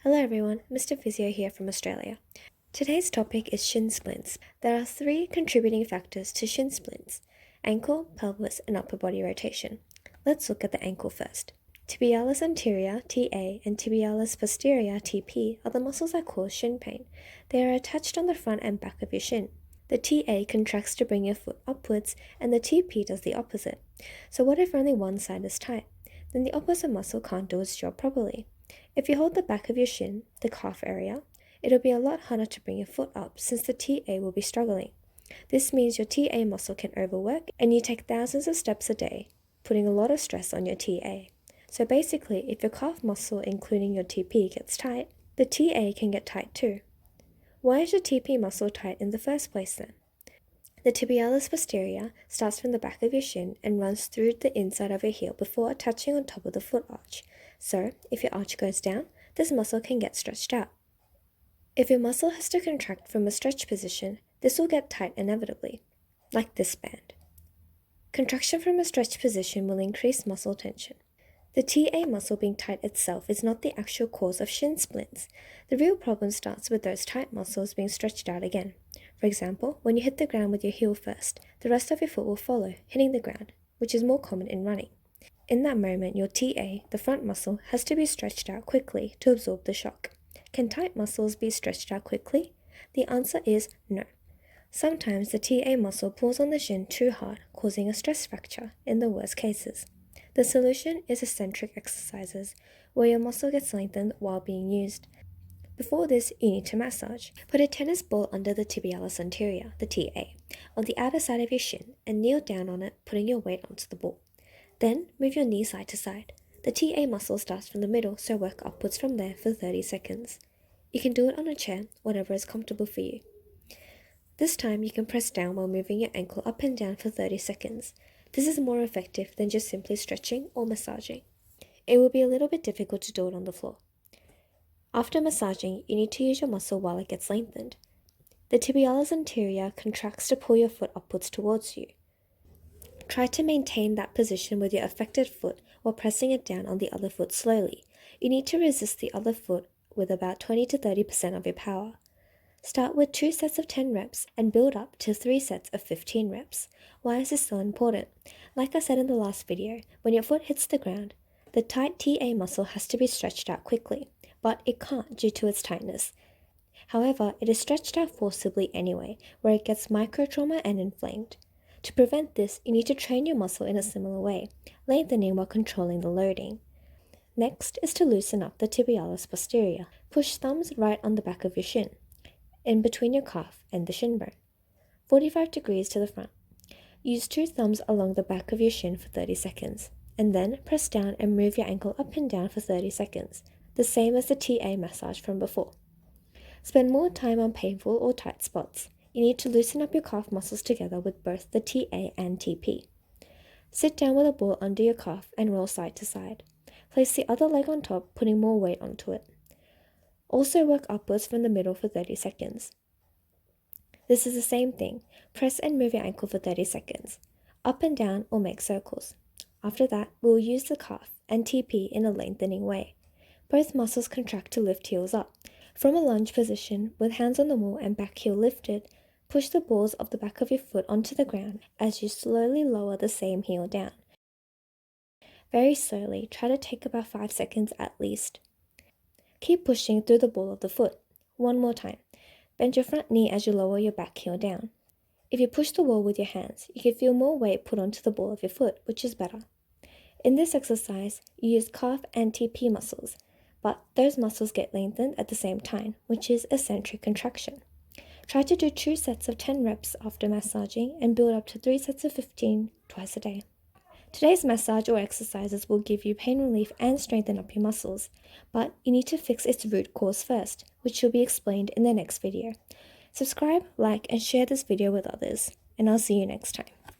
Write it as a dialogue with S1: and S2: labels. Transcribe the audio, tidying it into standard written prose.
S1: Hello everyone, Mr. Physio here from Australia. Today's topic is shin splints. There are 3 contributing factors to shin splints: ankle, pelvis, and upper body rotation. Let's look at the ankle first. Tibialis anterior, TA, and tibialis posterior, TP, are the muscles that cause shin pain. They are attached on the front and back of your shin. The TA contracts to bring your foot upwards, and the TP does the opposite. So what if only one side is tight? Then the opposite muscle can't do its job properly. If you hold the back of your shin, the calf area, it'll be a lot harder to bring your foot up since the TA will be struggling. This means your TA muscle can overwork and you take thousands of steps a day, putting a lot of stress on your TA. So basically, if your calf muscle, including your TP, gets tight, the TA can get tight too. Why is your TP muscle tight in the first place then? The tibialis posterior starts from the back of your shin and runs through the inside of your heel before attaching on top of the foot arch. So, if your arch goes down, this muscle can get stretched out. If your muscle has to contract from a stretch position, this will get tight inevitably, like this band. Contraction from a stretch position will increase muscle tension. The TA muscle being tight itself is not the actual cause of shin splints. The real problem starts with those tight muscles being stretched out again. For example, when you hit the ground with your heel first, the rest of your foot will follow, hitting the ground, which is more common in running. In that moment, your TA, the front muscle, has to be stretched out quickly to absorb the shock. Can tight muscles be stretched out quickly? The answer is no. Sometimes the TA muscle pulls on the shin too hard, causing a stress fracture in the worst cases. The solution is eccentric exercises, where your muscle gets lengthened while being used. Before this, you need to massage. Put a tennis ball under the tibialis anterior, the TA, on the outer side of your shin and kneel down on it, putting your weight onto the ball. Then, move your knee side to side. The TA muscle starts from the middle, so work upwards from there for 30 seconds. You can do it on a chair, whatever is comfortable for you. This time, you can press down while moving your ankle up and down for 30 seconds. This is more effective than just simply stretching or massaging. It will be a little bit difficult to do it on the floor. After massaging, you need to use your muscle while it gets lengthened. The tibialis anterior contracts to pull your foot upwards towards you. Try to maintain that position with your affected foot while pressing it down on the other foot slowly. You need to resist the other foot with about 20 to 30% of your power. Start with 2 sets of 10 reps and build up to 3 sets of 15 reps. Why is this so important? Like I said in the last video, when your foot hits the ground, the tight TA muscle has to be stretched out quickly, but it can't due to its tightness. However, it is stretched out forcibly anyway, where it gets microtrauma and inflamed. To prevent this, you need to train your muscle in a similar way, lengthening while controlling the loading. Next is to loosen up the tibialis posterior. Push thumbs right on the back of your shin, in between your calf and the shin bone, 45 degrees to the front. Use 2 thumbs along the back of your shin for 30 seconds, and then press down and move your ankle up and down for 30 seconds, the same as the TA massage from before. Spend more time on painful or tight spots. You need to loosen up your calf muscles together with both the TA and TP. Sit down with a ball under your calf and roll side to side. Place the other leg on top, putting more weight onto it. Also work upwards from the middle for 30 seconds. This is the same thing. Press and move your ankle for 30 seconds, up and down or make circles. After that, we will use the calf and TP in a lengthening way. Both muscles contract to lift heels up. From a lunge position, with hands on the wall and back heel lifted, push the balls of the back of your foot onto the ground as you slowly lower the same heel down. Very slowly, try to take about 5 seconds at least. Keep pushing through the ball of the foot. One more time. Bend your front knee as you lower your back heel down. If you push the wall with your hands, you can feel more weight put onto the ball of your foot, which is better. In this exercise, you use calf and TP muscles, but those muscles get lengthened at the same time, which is eccentric contraction. Try to do 2 sets of 10 reps after massaging and build up to 3 sets of 15 twice a day. Today's massage or exercises will give you pain relief and strengthen up your muscles, but you need to fix its root cause first, which will be explained in the next video. Subscribe, like, and share this video with others, and I'll see you next time.